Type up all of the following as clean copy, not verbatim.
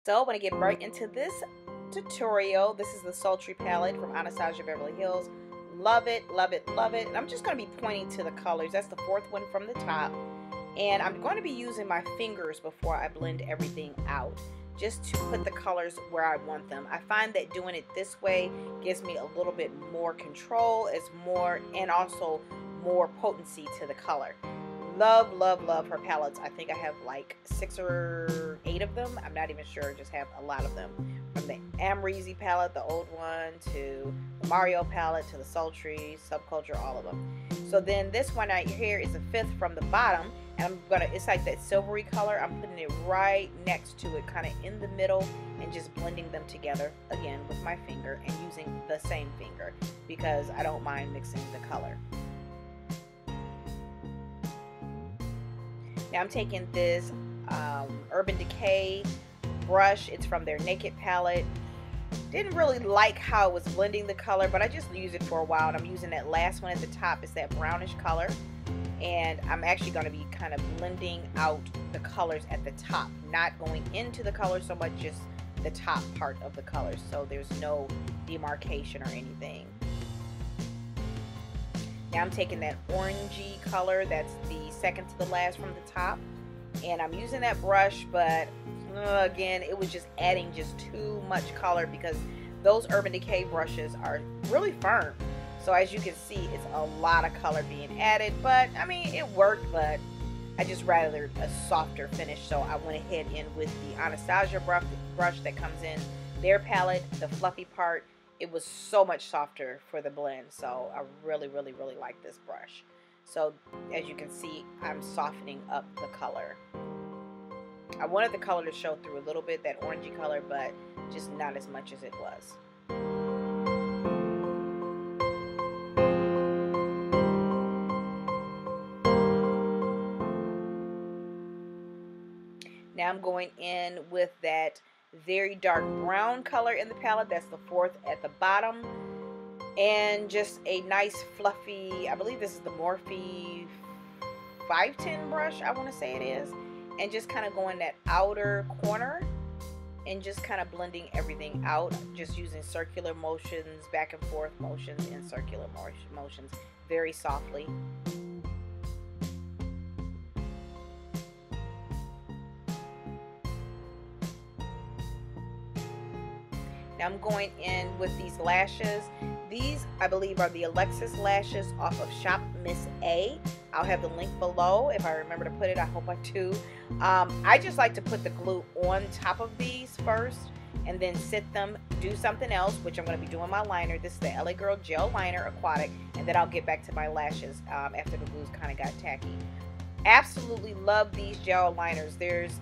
So when I get right into this tutorial, this is the Sultry palette from Anastasia Beverly Hills. Love it, love it, love it. And I'm just going to be pointing to the colors. That's the fourth one from the top. And I'm going to be using my fingers before I blend everything out, just to put the colors where I want them. I find that doing it this way gives me a little bit more control, and also more potency to the color. Love, love, love her palettes. I think I have like 6 or 8 of them. I'm not even sure, just have a lot of them. From the Amrezy palette, the old one, to the Mario palette, to the Sultry, Subculture, all of them. So then this one right here is the 5th from the bottom, and it's like that silvery color. I'm putting it right next to it, kind of in the middle, and just blending them together again with my finger and using the same finger because I don't mind mixing the color. Now I'm taking this Urban Decay brush. It's from their Naked palette. Didn't really like how it was blending the color, but I just used it for a while. And I'm using that last one at the top. It's that brownish color. And I'm actually going to be kind of blending out the colors at the top. Not going into the color so much, just the top part of the colors. So there's no demarcation or anything. Now I'm taking that orangey color, that's the second to the last from the top, and I'm using that brush, but again, it was just adding just too much color because those Urban Decay brushes are really firm. So as you can see, it's a lot of color being added, but I mean, it worked, but I just rather a softer finish, so I went ahead in with the Anastasia brush that comes in their palette, the fluffy part. It was so much softer for the blend, so I really, really, really like this brush. So as you can see, I'm softening up the color. I wanted the color to show through a little bit, that orangey color, but just not as much as it was. Now I'm going in with that very dark brown color in the palette. That's the 4th at the bottom, and just a nice fluffy, I believe this is the Morphe 510 brush, I want to say it is, and just kind of going that outer corner and just kind of blending everything out, just using circular motions, back and forth motions, and circular motions very softly. Now I'm going in with these lashes. These, I believe, are the Alexis lashes off of Shop Miss A. I'll have the link below if I remember to put it. I hope I do. I just like to put the glue on top of these first and then sit them, do something else, which I'm going to be doing my liner. This is the LA Girl Gel Liner Aquatic, and then I'll get back to my lashes after the glues kind of got tacky. Absolutely love these gel liners. There's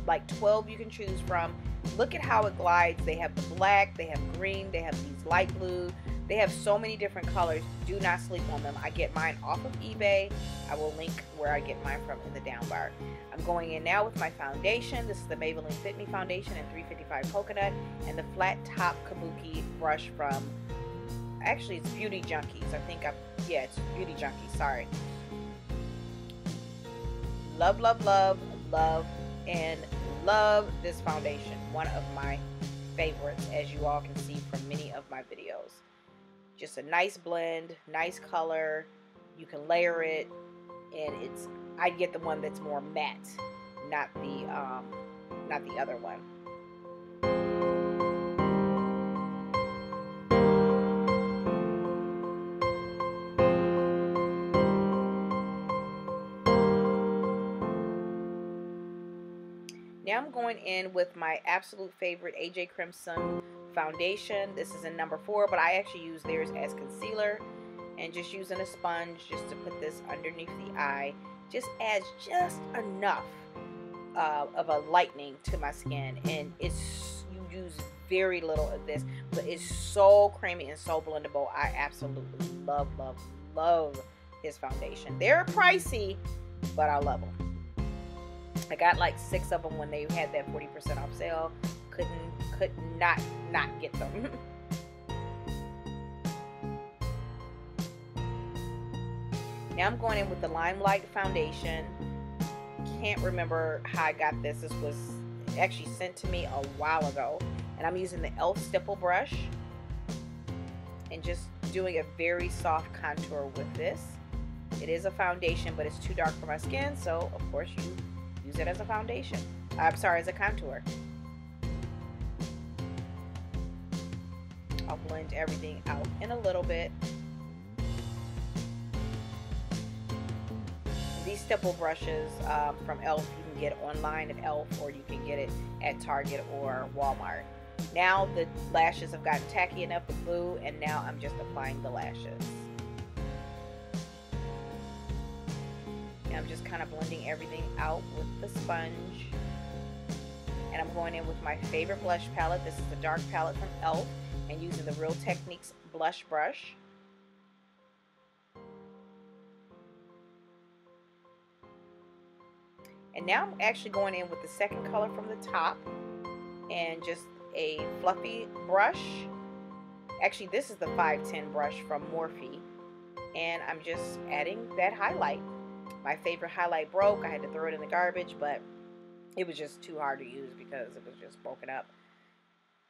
like 12 you can choose from. Look at how it glides. They have the black, they have green, they have these light blue. They have so many different colors. Do not sleep on them. I get mine off of eBay. I will link where I get mine from in the down bar. I'm going in now with my foundation. This is the Maybelline Fit Me Foundation in 355 Coconut, and the flat top kabuki brush from, actually it's Beauty Junkies. Yeah, it's Beauty Junkies, sorry. Love, love, love, love, and love this foundation. One of my favorites, as you all can see from many of my videos. Just a nice blend, nice color. You can layer it, and I get the one that's more matte, not the other one. Now I'm going in with my absolute favorite AJ Crimson foundation. This is in number 4, but I actually use theirs as concealer, and just using a sponge just to put this underneath the eye. Just adds just enough of a lightening to my skin, and you use very little of this, but it's so creamy and so blendable. I absolutely love, love, love his foundation. They're pricey, but I love them. I got like 6 of them when they had that 40% off sale. Could not get them. Now I'm going in with the Limelight foundation. Can't remember how I got this. This was actually sent to me a while ago. And I'm using the e.l.f. stipple brush and just doing a very soft contour with this. It is a foundation, but it's too dark for my skin, so of course you use it as a foundation. I'm sorry, as a contour. I'll blend everything out in a little bit. These stipple brushes from e.l.f. you can get online at e.l.f. or you can get it at Target or Walmart. Now the lashes have gotten tacky enough to glue, and now I'm just applying the lashes. And I'm just kind of blending everything out with the sponge. And I'm going in with my favorite blush palette. This is the dark palette from e.l.f. and using the Real Techniques blush brush. And now I'm actually going in with the second color from the top and just a fluffy brush. Actually, this is the 510 brush from Morphe. And I'm just adding that highlight. My favorite highlight broke. I had to throw it in the garbage, but it was just too hard to use because it was just broken up.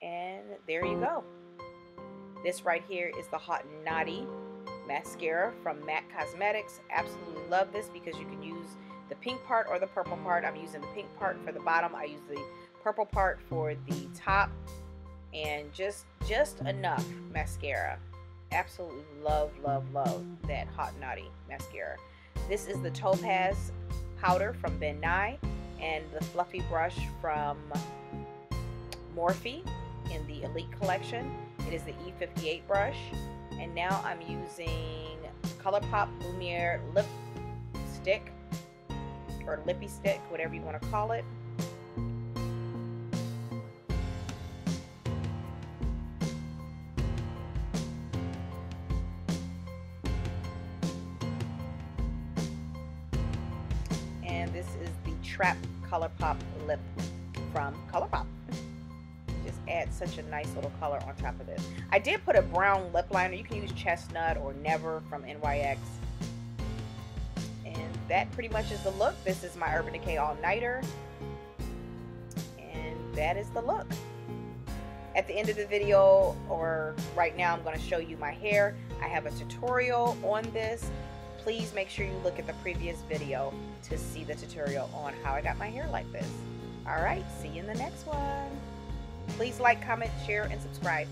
And there you go. This right here is the Hot and Naughty mascara from MAC Cosmetics. Absolutely love this because you can use the pink part or the purple part. I'm using the pink part for the bottom. I use the purple part for the top, and just enough mascara. Absolutely love that Hot and Naughty mascara. This is the Topaz powder from Ben Nye and the fluffy brush from Morphe in the Elite collection. It is the E58 brush, and now I'm using ColourPop Lumiere lip stick or lippy stick, whatever you want to call it. And this is the Trap ColourPop lip from ColourPop. Just add such a nice little color on top of this. I did put a brown lip liner. You can use Chestnut or Never from NYX. And that pretty much is the look. This is my Urban Decay All Nighter. And that is the look. At the end of the video, or right now, I'm going to show you my hair. I have a tutorial on this. Please make sure you look at the previous video to see the tutorial on how I got my hair like this. Alright, see you in the next one. Please like, comment, share, and subscribe.